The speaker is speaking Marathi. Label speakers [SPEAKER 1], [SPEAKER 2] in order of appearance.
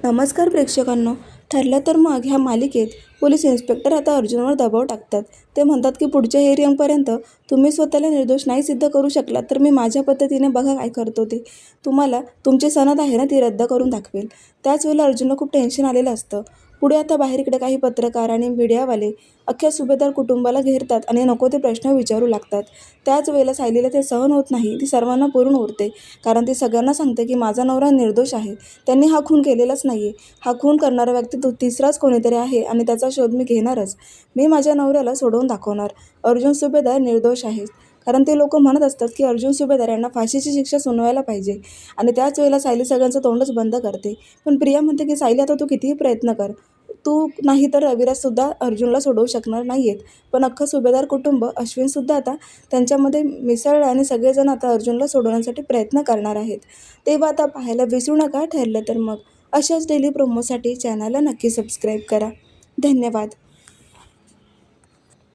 [SPEAKER 1] नमस्कार प्रेक्षकांनो. ठरलं तर मग ह्या मालिकेत पोलीस इन्स्पेक्टर आता अर्जुनवर दबाव टाकतात. ते म्हणतात की पुढच्या हिअरिंगपर्यंत तुम्ही स्वतःला निर्दोष नाही सिद्ध करू शकलात तर मी माझ्या पद्धतीने बघा काय करतो ते. तुम्हाला तुमची सनद आहे ना ती रद्द करून दाखवेल. त्याच वेळेला अर्जुनला खूप टेन्शन आलेलं असतं. पुढे आता बाहेर इकडे काही पत्रकार आणि मीडियावाले अख्ख्या सुभेदार कुटुंबाला घेरतात आणि नको ते प्रश्न विचारू लागतात. त्याच वेळेला सायलीला ते सहन होत नाही. ती सर्वांना पुरून उरते, कारण ती सगळ्यांना सांगते की माझा नवरा निर्दोष आहे. त्यांनी हा खून केलेलाच नाही आहे. हा खून करणारा व्यक्ती तो तिसराच कोणीतरी आहे आणि त्याचा शोध मी घेणारच. मी माझ्या नवऱ्याला सोडवून दाखवणार. अर्जुन सुभेदार निर्दोष आहे. कारण ते लोक म्हणत असतात की अर्जुन सुभेदार यांना फाशीची शिक्षा सुनावायला पाहिजे. आणि त्याच वेळेला सायली सगळ्यांचं तोंडच बंद करते. पण प्रिया म्हणते की सायली आता तू कितीही प्रयत्न कर, तू नाही तर रविराजसुद्धा अर्जुनला सोडवू शकणार नाही आहेत. पण अख्खं सुभेदार कुटुंब अश्विनसुद्धा आता त्यांच्यामध्ये मिसळलं आणि सगळेजण आता अर्जुनला सोडवण्यासाठी प्रयत्न करणार आहेत. तेव्हा आता पाहायला विसरू नका. ठरलं तर मग अशाच डेली प्रोमोसाठी चॅनलला नक्की सबस्क्राईब करा. धन्यवाद.